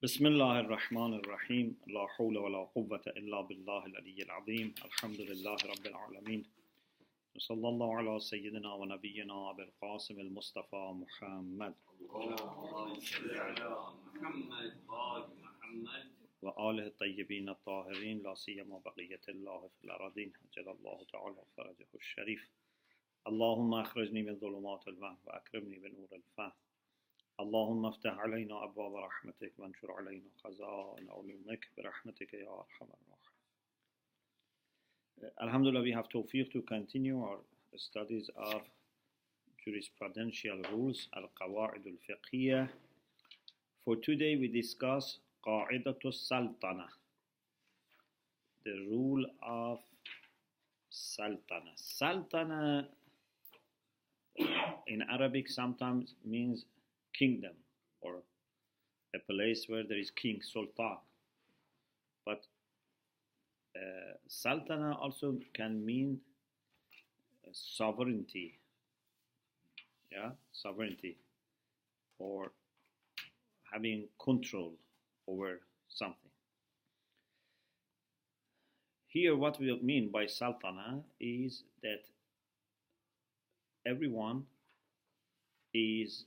بسم الله الرحمن الرحيم لا حول ولا قوة إلا بالله العلي العظيم الحمد لله رب العالمين وصلى الله على سيدنا ونبينا أبي القاسم المصطفى محمد اللهم صل على محمد وآله الطيبين الطاهرين لا سيما بقية الله في الأراضين عجل الله تعالى فرجه الشريف اللهم أخرجني من ظلمات الوهم وأكرمني بنور الفهم اللهم افتح علينا أبواب رحمتك وانشر علينا خزائن علومك برحمتك يا أرحم الراحمين. Alhamdulillah, we have tawfiq to continue our studies of Jurisprudential Rules, al-Qawa'id al-Fiqhiyyah. For today we discuss قاعده السلطنه, the rule of Sultana. Sultana in Arabic sometimes means kingdom or a place where there is king, sultan. But Sultana also can mean sovereignty, sovereignty, or having control over something. Here what we mean by Sultana is that everyone is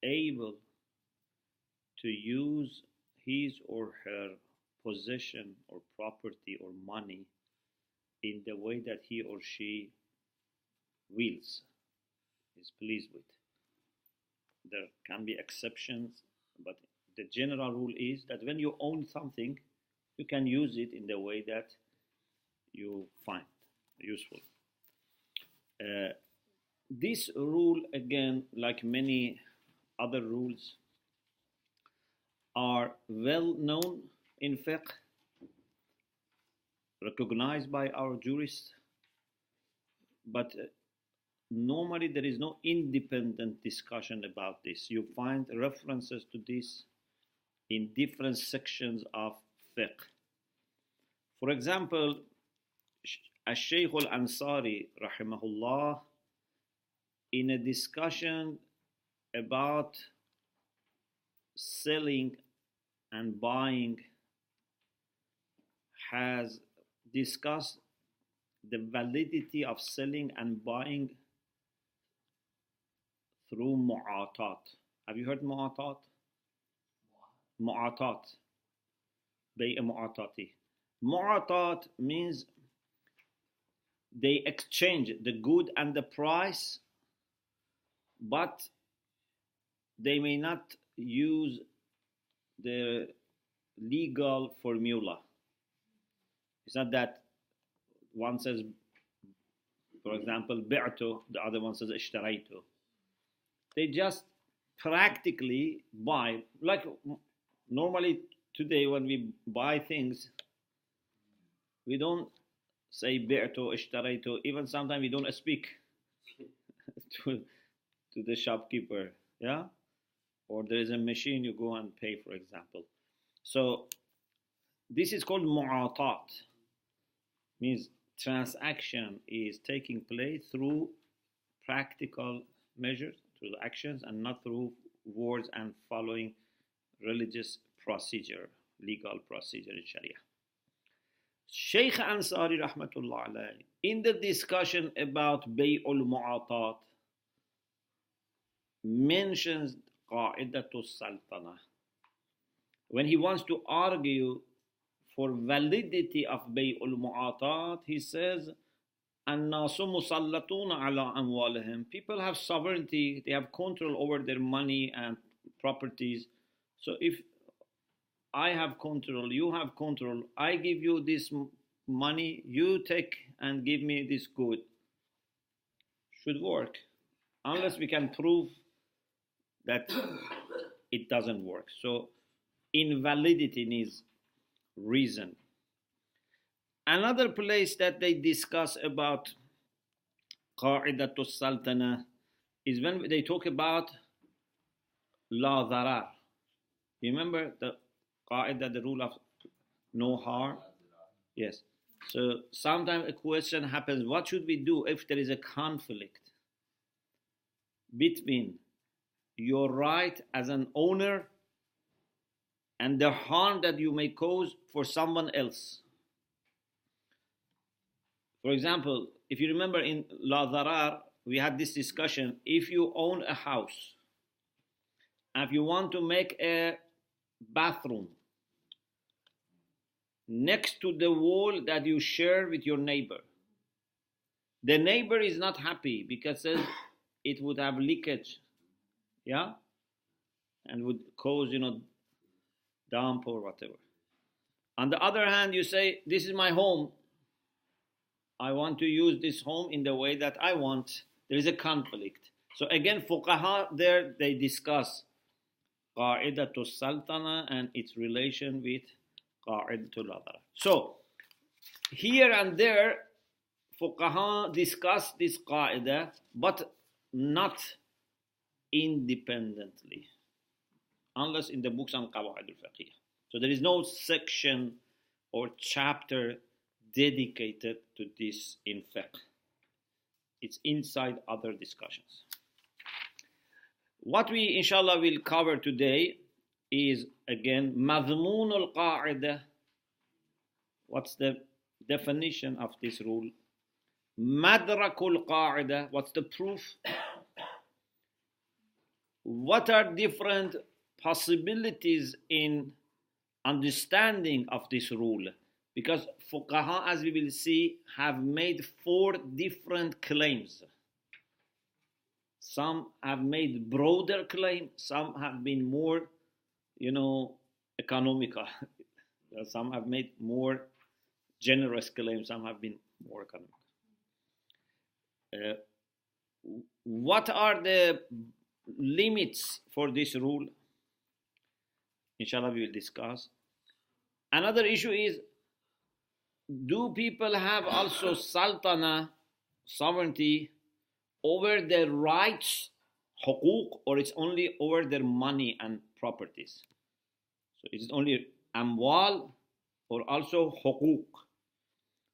able to use his or her possession or property or money in the way that he or she wills, is pleased with. There can be exceptions, but the general rule is that when you own something, you can use it in the way that you find useful. This rule, again, like many other rules, are well known in fiqh, recognized by our jurists, but normally there is no independent discussion about this. You find references to this in different sections of fiqh. For example, Sheikh al-Ansari rahimahullah, in a discussion about selling and buying, has discussed the validity of selling and buying through mu'atat. Have you heard mu'atat? Mu'atat. Bay' mu'atati. Mu'atat means they exchange the good and the price, but they may not use the legal formula. It's not that one says, for example, bi'tu, the other one says ishtaraytu. They just practically buy. Like normally today when we buy things, we don't say bi'tu, ishtaraytu. Even sometimes we don't speak to the shopkeeper, or there is a machine, you go and pay, for example. So this is called mu'atat, means transaction is taking place through practical measures, through the actions, and not through words and following religious procedure, legal procedure in Sharia. Sheikh Ansari rahmatullah alayhi, in the discussion about bay'ul mu'atat, mentions qa'idatu sultana. When he wants to argue for validity of bay'ul mu'atat, he says, الناس مسلطون على أموالهم. People have sovereignty, they have control over their money and properties. So if I have control, you have control, I give you this money, you take and give me this good. Should work, unless we can prove that it doesn't work. So invalidity needs reason. Another place that they discuss about qa'idatu sultana is when they talk about la dharar. Remember the qaida, the rule of no harm? Yes. So sometimes a question happens, what should we do if there is a conflict between your right as an owner and the harm that you may cause for someone else. For example, if you remember in La Dharar, we had this discussion. If you own a house, and if you want to make a bathroom next to the wall that you share with your neighbor, the neighbor is not happy because it would have leakage, yeah, and would cause, damp or whatever. On the other hand, you say, this is my home. I want to use this home in the way that I want. There is a conflict. So again, fuqaha there, they discuss قاعده السلطنه and its relation with قاعده العدالة. So here and there, fuqaha discuss this qaida, but not independently, unless in the books on قواعد al-Fiqhiyyah. So there is no section or chapter dedicated to this in fiqh. It's inside other discussions. What we inshallah will cover today is again madhmoon al-qa'ida. What's the definition of this rule? Madrakul qa'ida. What's the proof? What are different possibilities in understanding of this rule? Because fuqaha, as we will see, have made 4 different claims. Some have made broader claim, some have been more, economical. Some have made more generous claims, some have been more economical. What are the limits for this rule? Inshallah, we will discuss. Another issue is, do people have also sultana, sovereignty, over their rights, huquq, or it's only over their money and properties? So is it only amwal or also huquq?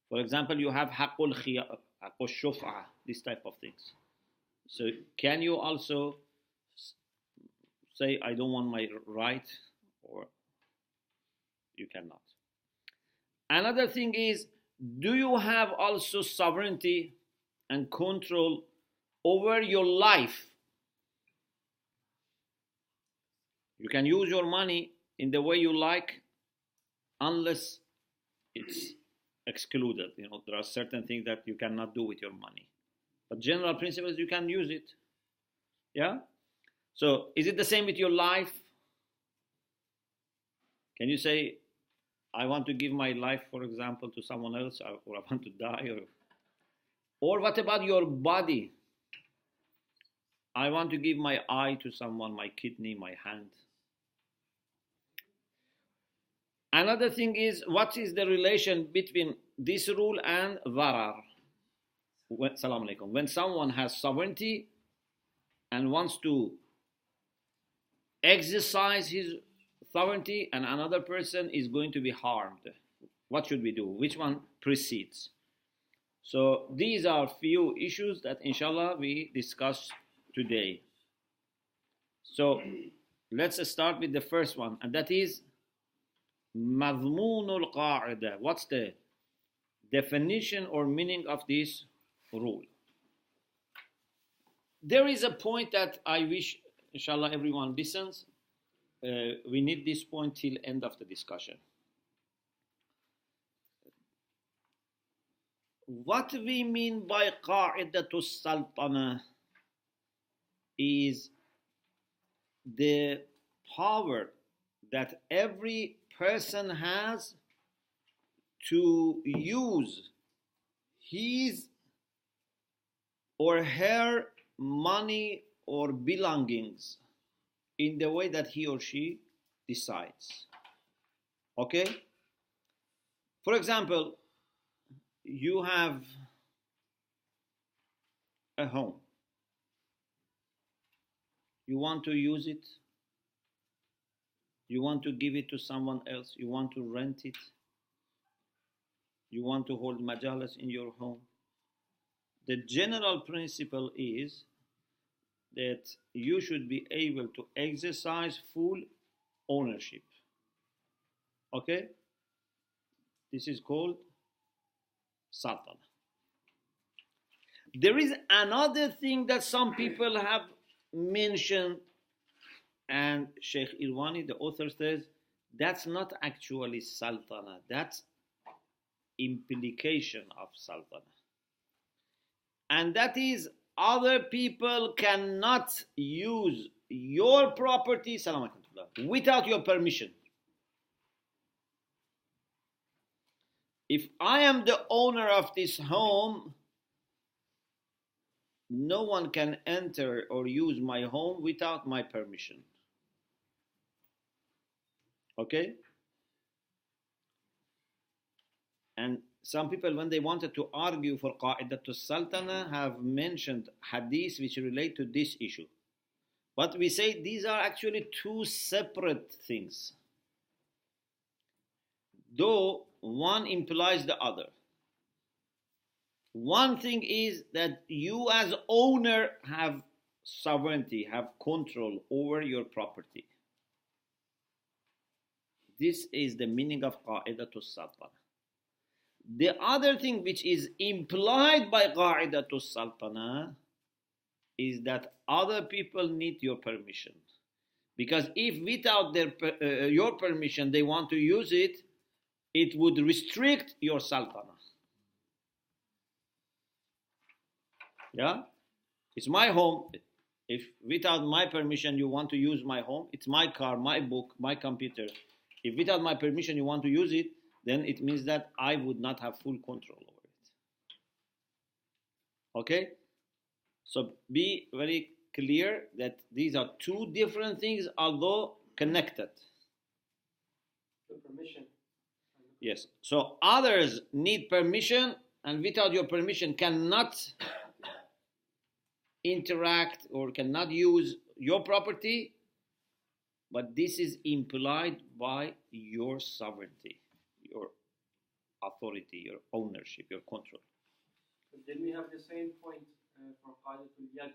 For example, you have haqqul khiyar, haqqul shuf'a, this type of things. So can you also say, I don't want my right, or you cannot? Another thing is, do you have also sovereignty and control over your life? You can use your money in the way you like, unless it's excluded. There are certain things that you cannot do with your money. But general principles, you can use it. Yeah? So, is it the same with your life? Can you say, I want to give my life, for example, to someone else, or I want to die? Or what about your body? I want to give my eye to someone, my kidney, my hand. Another thing is, what is the relation between this rule and dharar? Salam alaikum. When someone has sovereignty and wants to exercise his sovereignty and another person is going to be harmed, what should we do? Which one precedes? So these are few issues that inshallah we discuss today. So let's start with the first one, and that is madhmoon al-qa'ida. What's the definition or meaning of this rule? There is a point that I wish inshallah everyone listens. We need this point till end of the discussion. What we mean by qa'idatul sultana is the power that every person has to use his or her money or belongings in the way that he or she decides. Okay? For example, you have a home. You want to use it. You want to give it to someone else. You want to rent it. You want to hold majalis in your home. The general principle is that you should be able to exercise full ownership Okay? This is called Sultana. There is another thing that some people have mentioned, and Sheikh Irwani, the author, says that's not actually Sultana, that's implication of Sultana. And that is, other people cannot use your property without your permission. If I am the owner of this home, no one can enter or use my home without my permission. Okay? And some people, when they wanted to argue for قاعده السلطنه, have mentioned hadiths which relate to this issue. But we say these are actually two separate things, though one implies the other. One thing is that you as owner have sovereignty, have control over your property. This is the meaning of قاعده السلطنه. The other thing which is implied by قاعده السلطنه is that other people need your permission. Because if without your permission they want to use it, it would restrict your sultana. Yeah? It's my home. If without my permission you want to use my home, it's my car, my book, my computer. If without my permission you want to use it, then it means that I would not have full control over it. Okay? So be very clear that these are two different things, although connected. The permission. Yes. So others need permission, and without your permission cannot interact or cannot use your property, but this is implied by your sovereignty, your authority, your ownership, your control. But then we have the same point for qaidatul yad.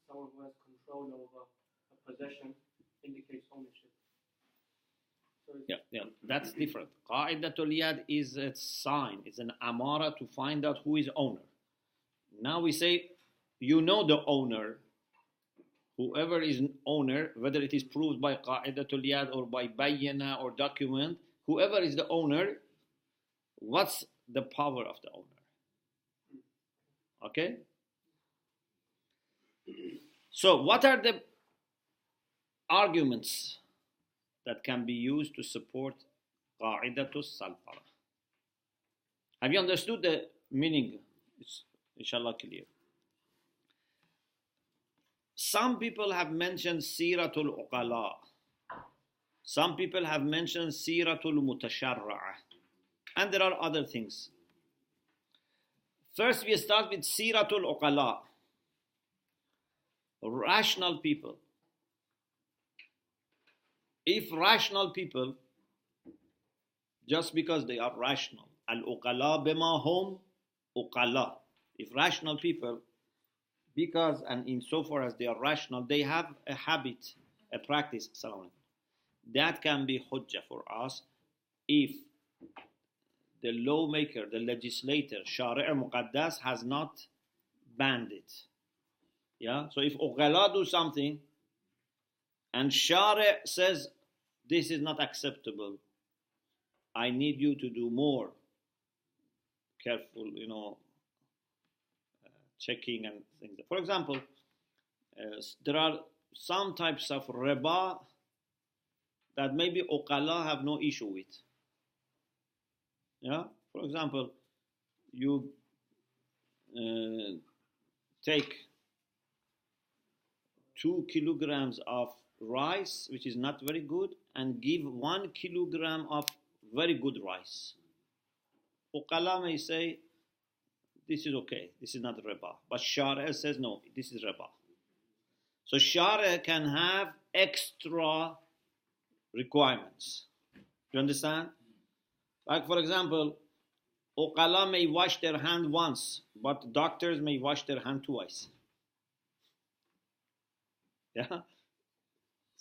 Someone who has control over a possession indicates ownership. So Yeah, that's different. Qaidatul yad is a sign, it's an amara to find out who is owner. Now we say, you know the owner, whoever is an owner, whether it is proved by qaidatul yad or by bayyana or document, whoever is the owner, what's the power of the owner? Okay? So what are the arguments that can be used to support qa'idatul sultana? Have you understood the meaning? It's inshallah clear. Some people have mentioned siratul uqala. Some people have mentioned siratul mutasharra'a. And there are other things. First we start with siratul uqala. Rational people. If rational people, just because they are rational, al-uqala bima hum uqala. If rational people, because and insofar as they are rational, they have a habit, a practice, that can be hujjah for us if the lawmaker, the legislator, shari' muqaddas has not banned it. Yeah. So if uqala do something and shari' says this is not acceptable, I need you to do more careful, checking and things. For example, there are some types of riba that maybe uqala have no issue with. Yeah. For example, you take 2 kilograms of rice, which is not very good, and give 1 kilogram of very good rice. Uqala may say, this is okay, this is not riba. But Shari'ah says, no, this is riba. So Shari'ah can have extra requirements. You understand? Like for example, Uqala may wash their hand once, but doctors may wash their hand twice. Yeah?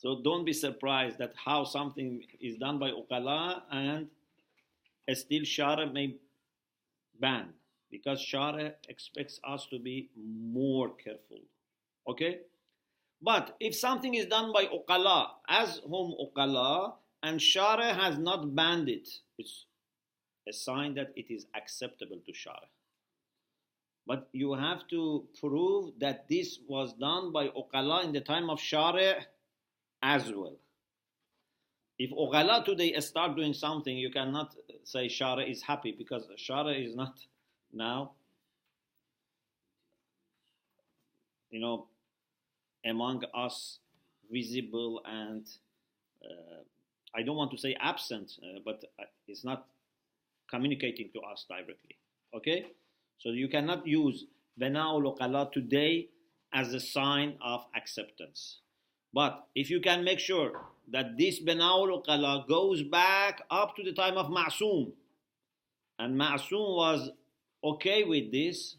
So don't be surprised that how something is done by uqala and still Shara may ban, because Shara expects us to be more careful. Okay? But if something is done by uqala, as whom uqala, and Shara has not banned it, it's a sign that it is acceptable to Shara. But you have to prove that this was done by uqala in the time of Shara as well. If uqala today start doing something, you cannot say Shara is happy, because Shara is not now, among us visible and I don't want to say absent, but it's not communicating to us directly. Okay? So you cannot use Bana'ul Uqala today as a sign of acceptance. But if you can make sure that this Bana'ul Uqala goes back up to the time of Ma'soom, and Ma'soom was okay with this,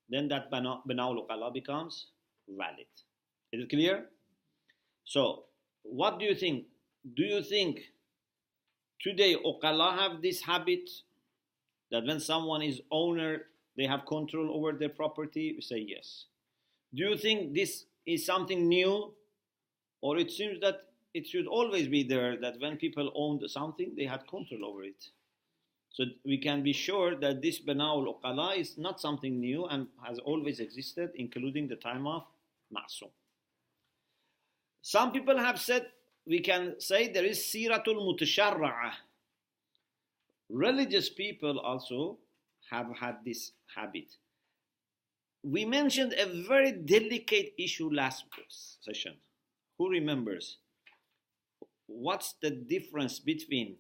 then that Bana'ul Uqala becomes valid. Is it clear? So, what do you think? Do you think today uqala have this habit that when someone is owner, they have control over their property? We say yes. Do you think this is something new? Or it seems that it should always be there, that when people owned something, they had control over it. So we can be sure that this Bana'ul Uqala is not something new and has always existed, including the time of Ma'soom. Some people have said, we can say there is Siratul Mutasharra'ah. Religious people also have had this habit. We mentioned a very delicate issue last session. Who remembers? What's the difference between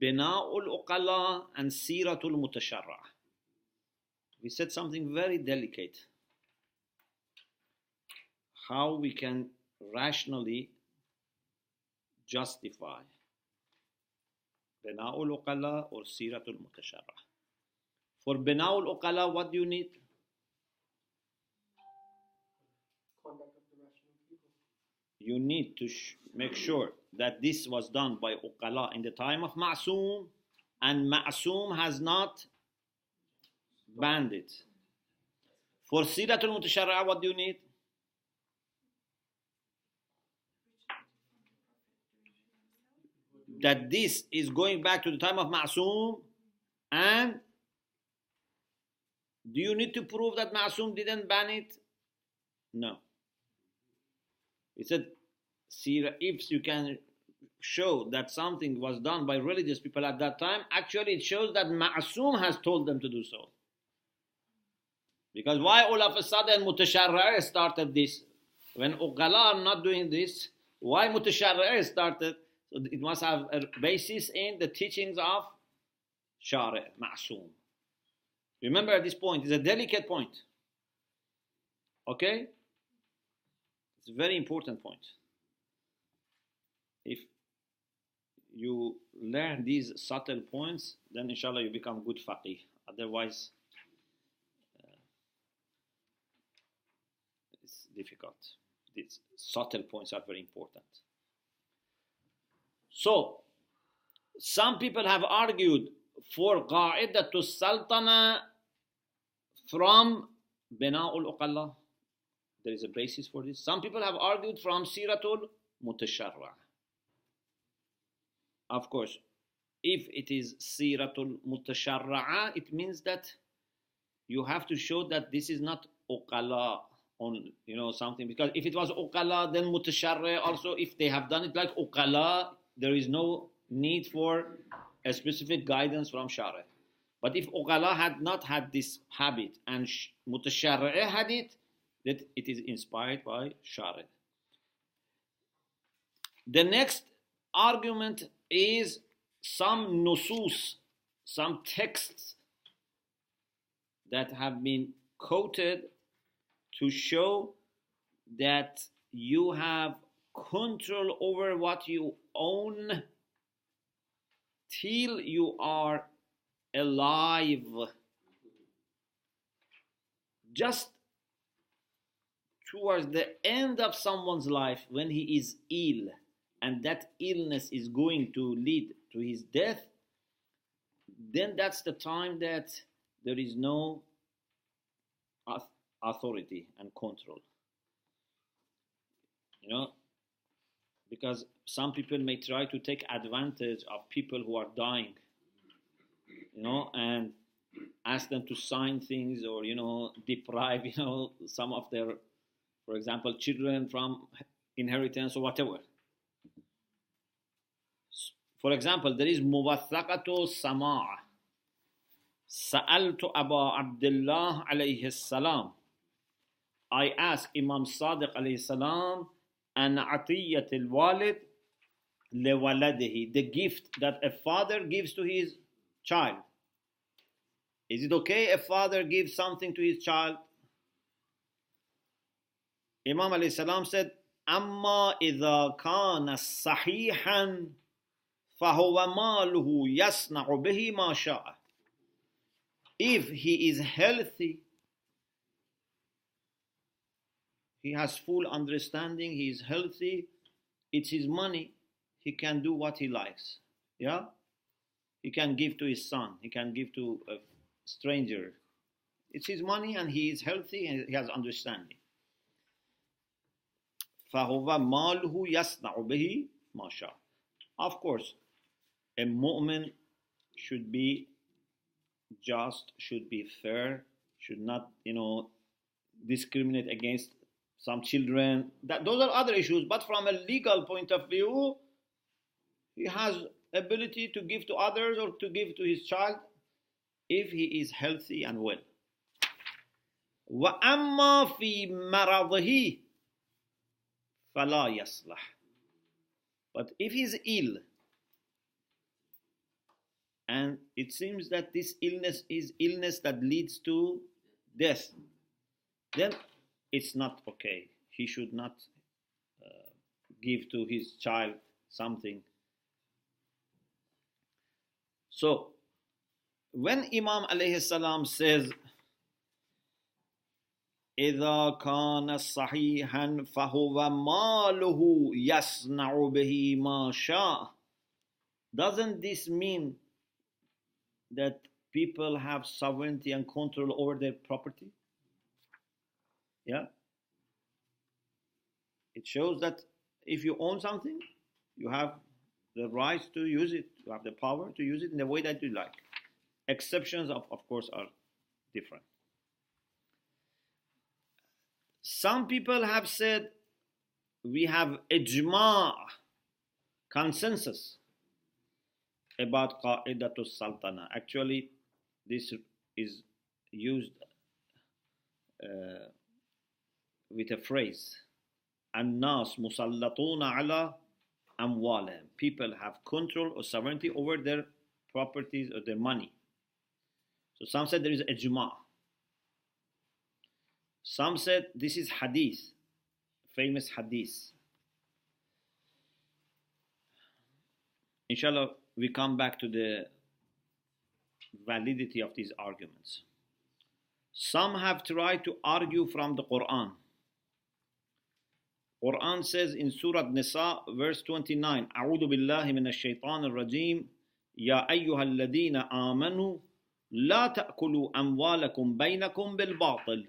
Bina'ul Uqala and Siratul Mutasharra'ah? We said something very delicate. How we can rationally justify Bina'ul Uqala or Siratul Mutasharra'ah. For Bina'ul Uqala, what do you need? Conduct of the rational people. You need to make sure that this was done by Uqala in the time of Ma'soom, and Ma'soom has not banned it. For Siratul Mutasharra'ah, what do you need? That this is going back to the time of Ma'soom, and do you need to prove that Ma'soom didn't ban it? No. He said, if you can show that something was done by religious people at that time, actually it shows that Ma'soom has told them to do so. Because why all of a sudden Mutasharra'ah started this? When Uqala are not doing this, why Mutasharra'ah started? So it must have a basis in the teachings of Shari', Ma'soom. Remember this point, it's a delicate point. Okay? It's a very important point. If you learn these subtle points, then inshallah you become good faqih. Otherwise, it's difficult. These subtle points are very important. So, some people have argued for قاعده السلطنه from Bina'ul Uqala. There is a basis for this. Some people have argued from Siratul Mutasharra'ah. Of course, if it is Siratul Mutasharra'ah, it means that you have to show that this is not Uqala on, something. Because if it was Uqala, then Mutasharra'ah also, if they have done it like Uqala, there is no need for a specific guidance from Shari'. But if Uqala had not had this habit and Mutasharra'ah had it, that it is inspired by Shari'. The next argument is some nusus, some texts that have been quoted to show that you have control over what you own till you are alive. Just towards the end of someone's life when he is ill and that illness is going to lead to his death, then that's the time that there is no authority and control. Because some people may try to take advantage of people who are dying, and ask them to sign things or, deprive, some of their, for example, children from inheritance or whatever. For example, there is muwathaqatu sama'a. Sa'altu Aba Abdullah alayhi salam. I asked Imam Sadiq alayhi salam an atiyat al-walid liwaladihi, the gift that a father gives to his child. Is it okay a father gives something to his child? Imam alayhi salam said, Amma idha kana sahihan fahuwa maluhu yasna'u bihi ma sha'a. If he is healthy, he has full understanding, he is healthy, it's his money, he can do what he likes. Yeah? He can give to his son, he can give to a stranger. It's his money and he is healthy and he has understanding. فَهُوَ مَالُهُ يَصْنَعُ بِهِ مَا شَاءَ. Of course, a mu'min should be just, should be fair, should not, discriminate against some children. Those are other issues, but from a legal point of view, he has ability to give to others or to give to his child if he is healthy and well. وَأَمَّا فِي مَرَضِهِ فَلَا يَصْلَحُ. But if he is ill, and it seems that this illness is illness that leads to death, then it's not okay. He should not give to his child something. So, when Imam alayhi salam says, إِذَا كَانَ صَحِيحًا فَهُوَ مَالُهُ يَصْنَعُ بِهِ مَا شَاءَ, doesn't this mean that people have sovereignty and control over their property? Yeah? It shows that if you own something, you have the right to use it. You have the power to use it in the way that you like. Exceptions, of course, are different. Some people have said we have ijma', consensus, about قاعده السلطنه. Actually, this is used with a phrase, الناس مسلطون على أموالهم. People have control or sovereignty over their properties or their money. So some said there is ijma'. Some said this is hadith, famous hadith. Inshallah, we come back to the validity of these arguments. Some have tried to argue from the Quran. Quran says in Surah Nisa, verse 29, أعوذ بالله من الشيطان الرجيم يا أيها الذين آمنوا لا تأكلوا أموالكم بينكم بالباطل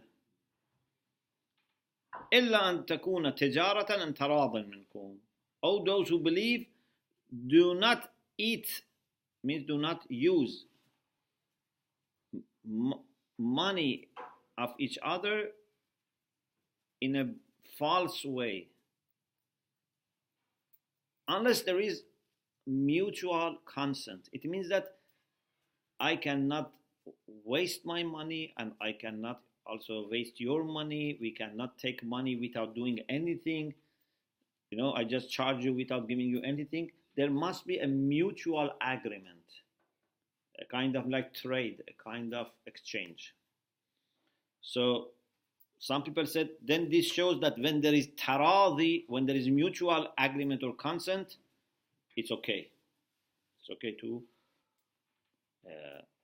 إلا أن تكون تجارة عن تراض منكم. O those who believe, do not eat, means do not use money of each other in a false way, unless there is mutual consent. It means that I cannot waste my money and I cannot also waste your money. We cannot take money without doing anything. I just charge you without giving you anything. There must be a mutual agreement, a kind of like trade, a kind of exchange. So some people said, then this shows that when there is taradi, when there is mutual agreement or consent, it's okay. It's okay to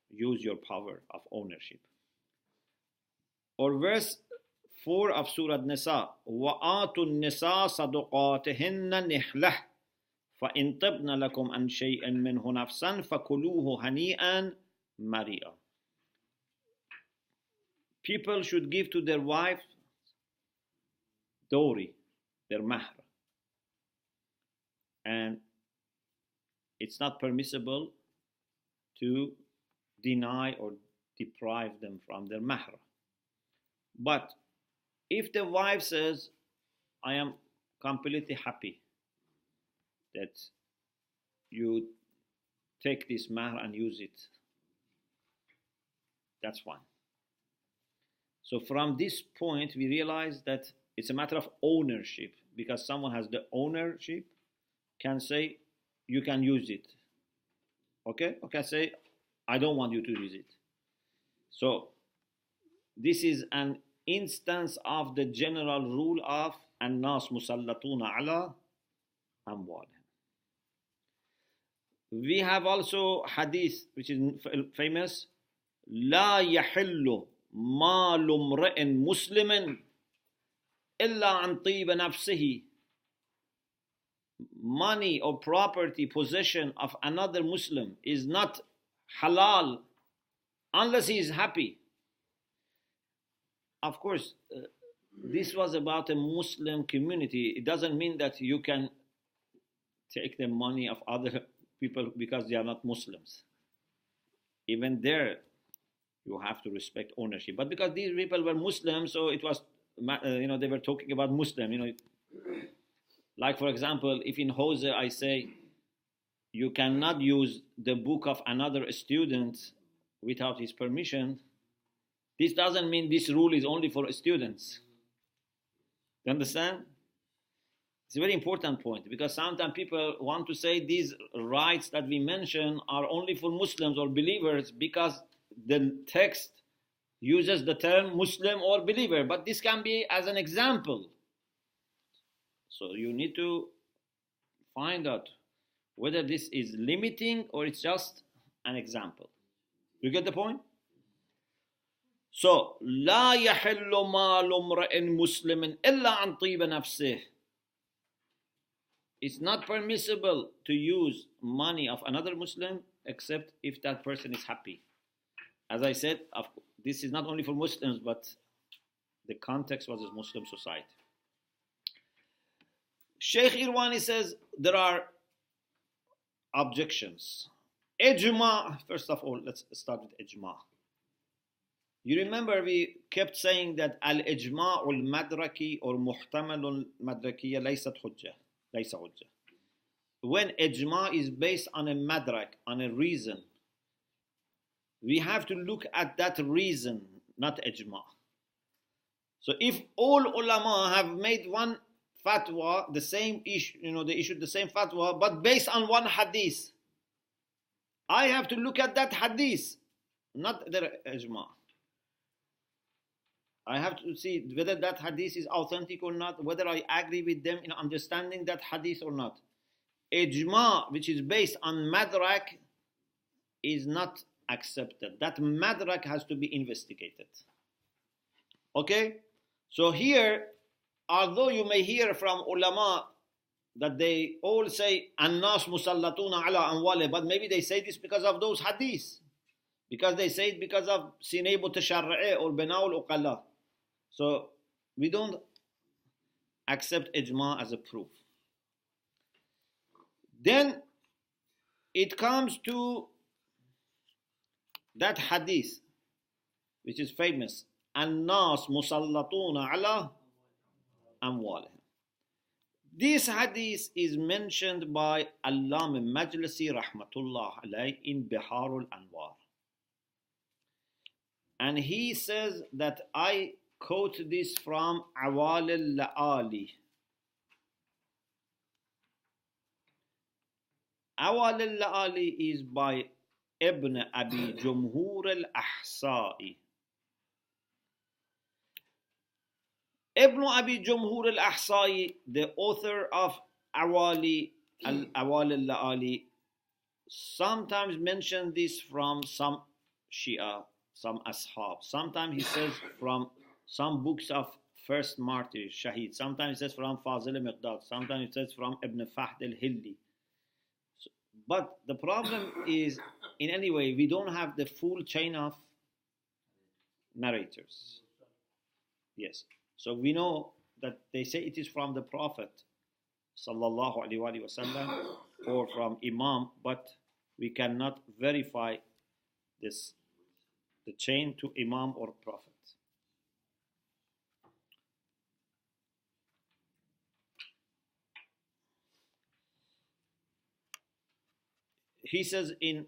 use your power of ownership. Or verse 4 of Surah Nisa. وَآتُوا النِّسَاءَ صَدُقَاتِهِنَّ نِحْلَةً فَإِن طِبْنَ لَكُمْ عَنْ شَيْءٍ مِّنْهُ نَفْسًا فَكُلُوهُ هَنِيئًا مَرِيئًا. People should give to their wife dowry, their mahr. And it's not permissible to deny or deprive them from their mahr. But if the wife says, I am completely happy that you take this mahr and use it, that's fine. So from this point, we realize that it's a matter of ownership, because someone has the ownership, can say, you can use it. Okay? Okay, say, I don't want you to use it. So this is an instance of the general rule of الناس مسلطون على أموالهم. We have also hadith which is famous. لا يحل مال امرئ مسلم إلا عن طيب نفسه. Money or property, possession of another Muslim is not halal unless he is happy. Of course, this was about a Muslim community. It doesn't mean that you can take the money of other people because they are not Muslims. Even there, you have to respect ownership. But because these people were Muslims, so it was, they were talking about Muslim. Like for example, if in Hose I say, you cannot use the book of another student without his permission, this doesn't mean this rule is only for students. You understand? It's a very important point, because sometimes people want to say these rights that we mention are only for Muslims or believers because the text uses the term Muslim or believer, but this can be as an example. So you need to find out whether this is limiting or it's just an example. You get the point? So, لا يحل مال امرئ مسلم إلا عن طيب نفسه. It's not permissible to use money of another Muslim except if that person is happy. As I said, this is not only for Muslims, but the context was a Muslim society. Sheikh Irwani says there are objections. Ijma, first of all, let's start with ijma. You remember we kept saying that al-ijma' al-madraki or muhtamal al-madrakiya laysat hujjah, laysa hujjah. When ijma' is based on a madrak, on a reason, we have to look at that reason, not ijma'. So if all ulama have made one fatwa, the same issue, they issued the same fatwa, but based on one hadith, I have to look at that hadith, not their ijma'. I have to see whether that hadith is authentic or not, whether I agree with them in understanding that hadith or not. Ijma', which is based on madrak, is not accepted. That madrak has to be investigated. Okay? So here, although you may hear from ulama that they all say an-nas musallatuna ala amwalihim, but maybe they say this because of those hadiths, because they say it because of sinaybu tasharru'i or bina'ul uqalla. So we don't accept ijma as a proof. Then it comes to that hadith which is famous, an-nas musallatuna ala amwalihim. This hadith is mentioned by Allama Majlisi rahmatullah alayh in Biharul Anwar. And he says that I quote this from Awal al-La'ali. Awal al-La'ali is by Ibn Abi Jumhur al-Ahsa'i. Ibn Abi Jumhur al-Ahsa'i, the author of Awal al-La'ali, sometimes mentions this from some Shia, some Ashab. Sometimes he says from some books of first martyr, Shahid. Sometimes it says from Fazil Miqdad. Sometimes it says from Ibn Fahd al-Hilli. But the problem is, in any way, we don't have the full chain of narrators. Yes. So we know that they say it is from the Prophet sallallahu alaihi wasallam or from Imam, but we cannot verify this, the chain to Imam or Prophet. He says in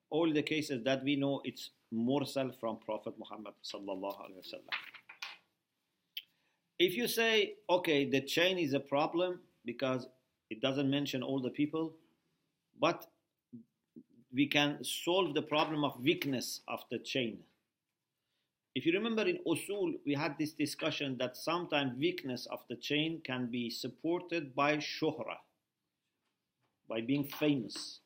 all the cases that we know, it's mursal from Prophet Muhammad sallallahu alaihi wasallam. If you say, okay, the chain is a problem because it doesn't mention all the people, but we can solve the problem of weakness of the chain. If you remember in Usul, we had this discussion that sometimes weakness of the chain can be supported by shuhra, by being famous.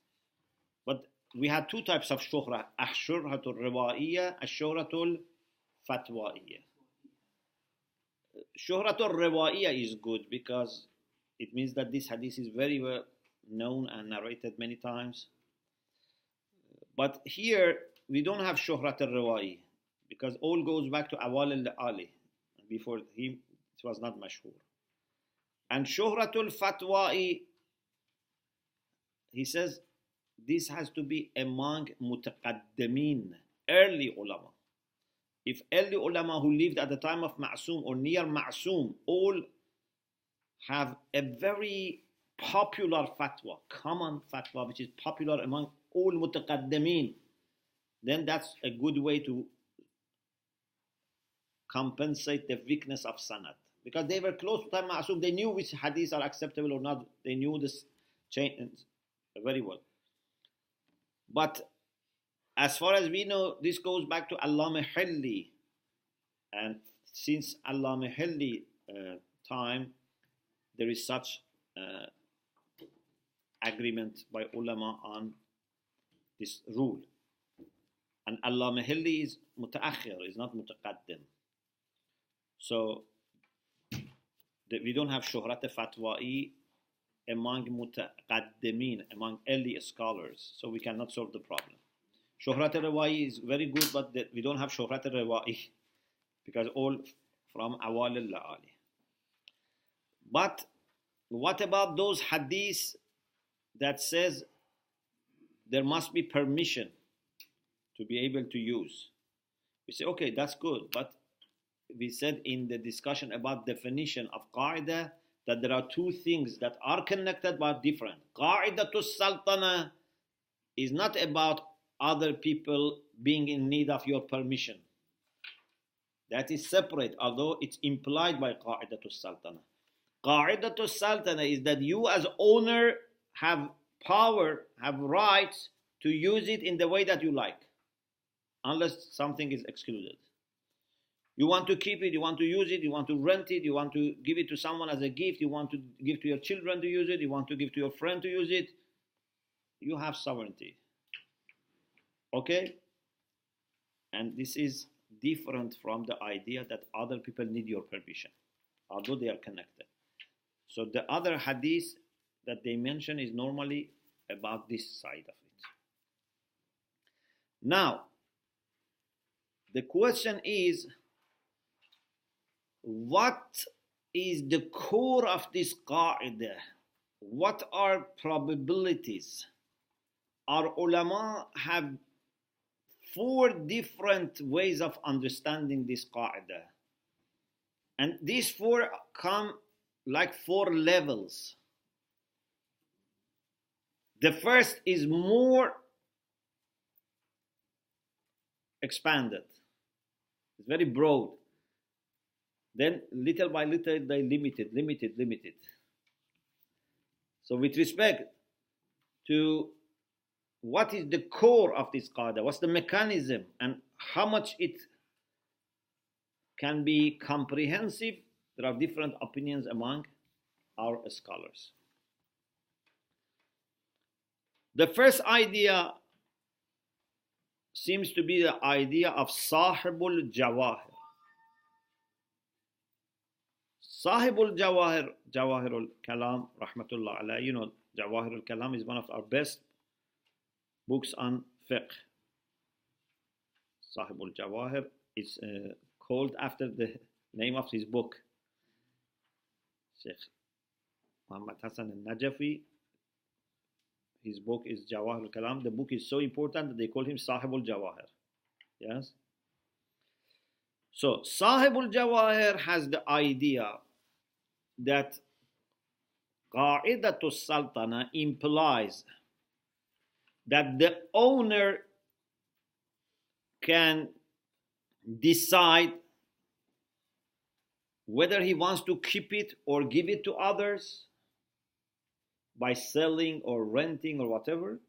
But we had two types of shuhra, ash-shurhatul riwa'iyya, ash-shurhatul fatwa'iyya. Shuhratul riwa'iyya is good because it means that this hadith is very well known and narrated many times. But here we don't have shuhratul riwa'iyya because all goes back to Awal al-Ali. Before him, it was not mashhur. And shuhratul fatwa'i, he says, this has to be among mutaqaddimin, early ulama. If early ulama who lived at the time of Ma'soom or near Ma'soom all have a very popular fatwa, common fatwa, which is popular among all mutaqaddimin, then that's a good way to compensate the weakness of sanad. Because they were close to time Ma'soom, they knew which hadiths are acceptable or not. They knew this chain very well. But as far as we know, this goes back to Allama Hilli. And since Allama Hilli time, there is such agreement by ulama on this rule. And Allama Hilli is mutaakhir, is not mutaqaddim. So we don't have shuhrat fatwa'i among mutaqaddimin, among early scholars, so we cannot solve the problem. Shuhrat al-Riwa'i is very good, but we don't have Shuhrat al-Riwa'i because all from Awal al-Ali. But what about those hadiths that says there must be permission to be able to use? We say, okay, that's good, but we said in the discussion about definition of qaida that there are two things that are connected but different. Qaida to al-Sultana is not about other people being in need of your permission. That is separate, although it's implied by qaida to al-Sultana. Qaida to al-Sultana is that you as owner have power, have rights to use it in the way that you like, unless something is excluded. You want to keep it, you want to use it, you want to rent it, you want to give it to someone as a gift, you want to give to your children to use it, you want to give to your friend to use it. You have sovereignty. Okay? And this is different from the idea that other people need your permission, although they are connected. So the other hadith that they mention is normally about this side of it. Now, the question is, what is the core of this qaida? What are probabilities? Our ulama have 4 different ways of understanding this qaida. And these 4 come like 4 levels. The first is more expanded. It's very broad. Then little by little they limited. So with respect to what is the core of this qaida, what's the mechanism and how much it can be comprehensive, there are different opinions among our scholars. The first idea seems to be the idea of sahibul jawahir. Sahibul Jawahir, Jawahirul Kalam, Rahmatullah alayhi. You know, Jawahirul Kalam is one of our best books on fiqh. Sahibul Jawahir is called after the name of his book. Sheikh Muhammad Hassan al-Najafi, his book is Jawahir al-Kalam. The book is so important that they call him Sahibul Jawahir. Yes? So, Sahibul Jawahir has the idea that قاعده السلطنه implies that the owner can decide whether he wants to keep it or give it to others by selling or renting or whatever.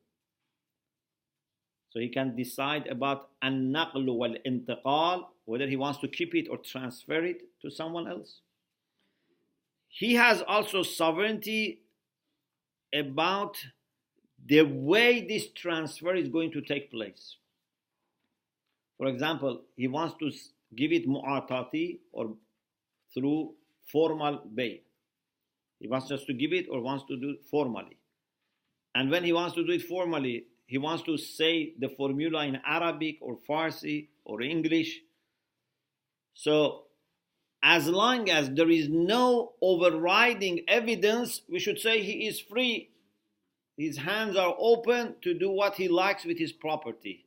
So he can decide about an-naql wal-intiqal, whether he wants to keep it or transfer it to someone else. He has also sovereignty about the way this transfer is going to take place. For example, he wants to give it mu'atati or through formal bay. He wants just to give it or wants to do it formally. And when he wants to do it formally, he wants to say the formula in Arabic or Farsi or English. So, as long as there is no overriding evidence, we should say he is free. His hands are open to do what he likes with his property.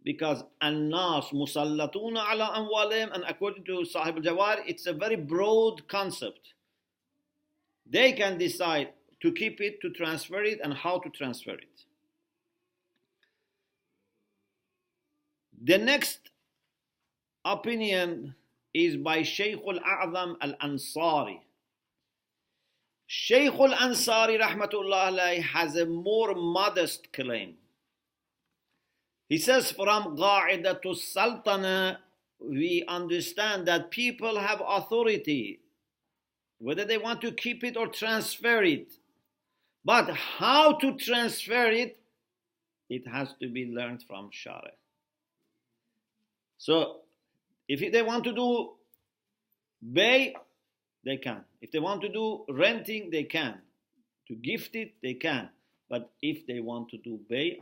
Because an-nas musallatuna ala amwalihim, and according to Sahib al-Jawahir, it's a very broad concept. They can decide to keep it, to transfer it, and how to transfer it. The next opinion is by Sheikh al-A'zam al-Ansari. Sheikh al-Ansari rahmatullah alayhi has a more modest claim. He says from قاعده السلطنه we understand that people have authority, whether they want to keep it or transfer it. But how to transfer it, it has to be learned from Shari. So, if they want to do bay, they can. If they want to do renting, they can. To gift it, they can. But if they want to do bay,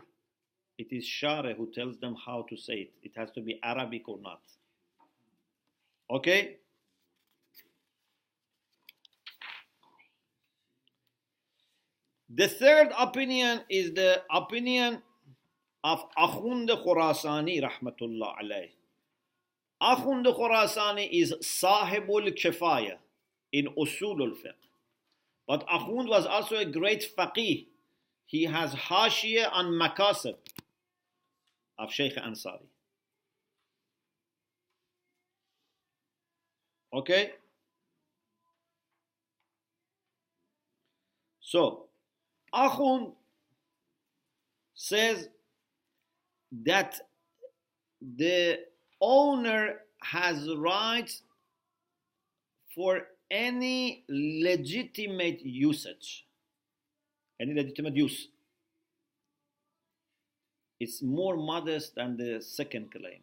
it is Shari who tells them how to say it. It has to be Arabic or not. Okay? The third opinion is the opinion of Akhund Khurasani rahmatullah alayh. Akhund Khurasani is Sahibul Kifaya in Usul al-Fiqh. But Akhund was also a great faqih. He has Hashiyah on Makasib of Sheikh Ansari. Okay? So, Akhund says that the owner has rights for any legitimate usage, any legitimate use. It's more modest than the second claim.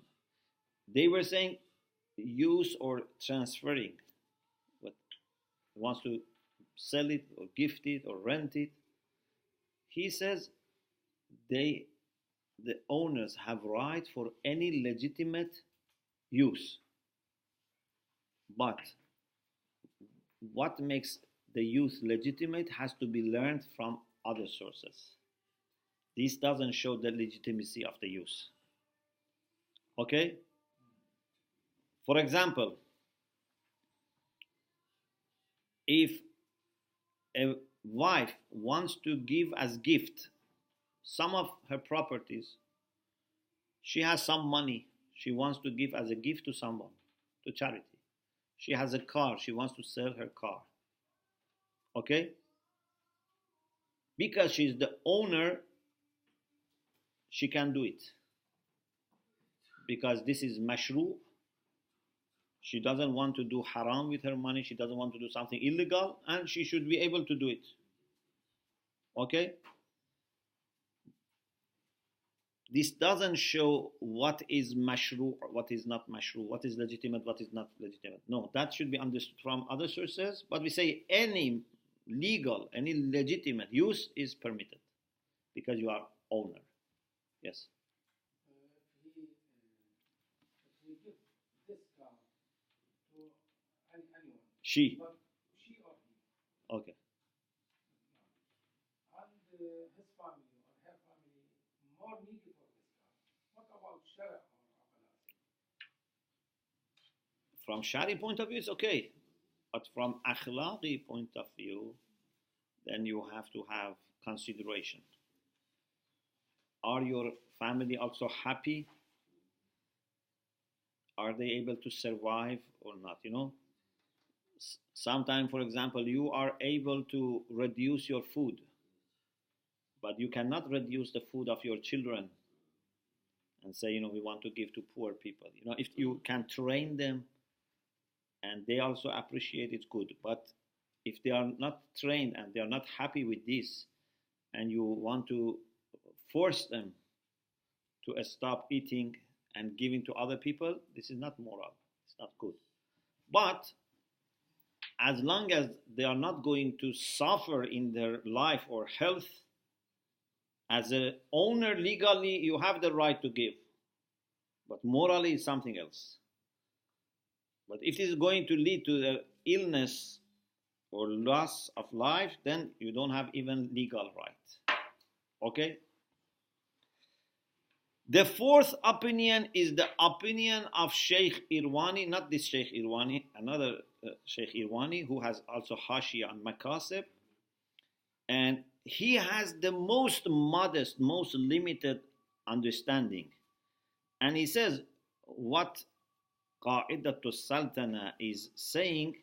They were saying use or transferring. But he wants to sell it or gift it or rent it. He says the owners have right for any legitimate use. But what makes the use legitimate has to be learned from other sources. This doesn't show the legitimacy of the use. Okay? For example, if a wife wants to give as gift some of her properties, she has some money she wants to give as a gift to someone, to charity. She has a car, she wants to sell her car. Okay? Because she's the owner, she can do it. Because this is mashru. She doesn't want to do haram with her money, she doesn't want to do something illegal, and she should be able to do it. Okay? this doesn't show what is mashru', what is not mashru', what is legitimate, what is not legitimate. No, that should be understood from other sources. But we say any legal, any legitimate use is permitted because you are owner. Yes. If he gives this car to anyone, She. but she or he, Okay. and his family or her family more needy for this car, what about Shara or Aqala? From Shari point of view, it's okay. But from akhlaqi point of view, then you have to have consideration. Are your family also happy? Are they able to survive or not? You know, sometimes, for example, you are able to reduce your food, but you cannot reduce the food of your children and say, you know, we want to give to poor people. You know, if you can train them and they also appreciate it, good. But if they are not trained and they are not happy with this, and you want to force them to stop eating and giving to other people, this is not moral. It's not good. But as long as they are not going to suffer in their life or health, as an owner, legally, you have the right to give. But morally, it's something else. But if it is going to lead to the illness or loss of life, then you don't have even legal right. Okay? The fourth opinion is the opinion of Sheikh Irwani, not this Sheikh Irwani, another Sheikh Irwani who has also Hashia and Makasib. And he has the most modest, most limited understanding. And he says what قاعده السلطنه is saying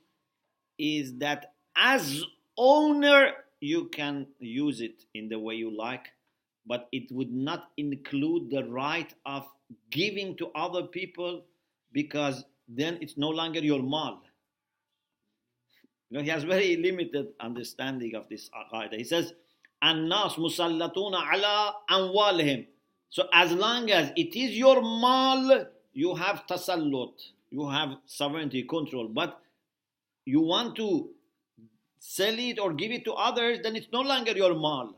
is that as owner you can use it in the way you like, but it would not include the right of giving to other people, because then it's no longer your mal. You know, he has very limited understanding of this qaida. He says, "An-nas musallatuna ala amwalihim." So as long as it is your mal, you have tasallut, you have sovereignty, control. But you want to sell it or give it to others, then it's no longer your mal.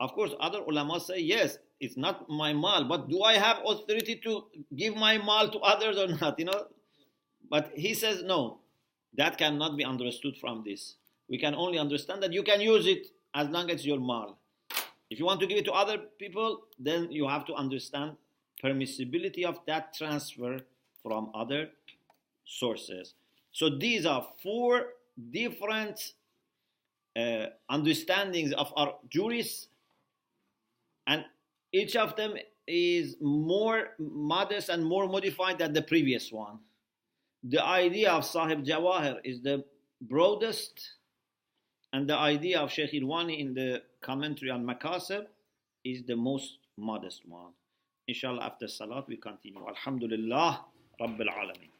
Of course, other ulama say, yes, it's not my mal, but do I have authority to give my mal to others or not? You know, but he says no, that cannot be understood from this. We can only understand that you can use it as long as it's your mal. If you want to give it to other people, then you have to understand permissibility of that transfer from other sources. So these are four different understandings of our jurists, and each of them is more modest and more modified than the previous one. The idea of Sahib Jawahir is the broadest, and the idea of Sheikh Irwani in the commentary on Makasib is the most modest one. Inshallah, after Salat, we continue. Alhamdulillah, Rabbil Alameen.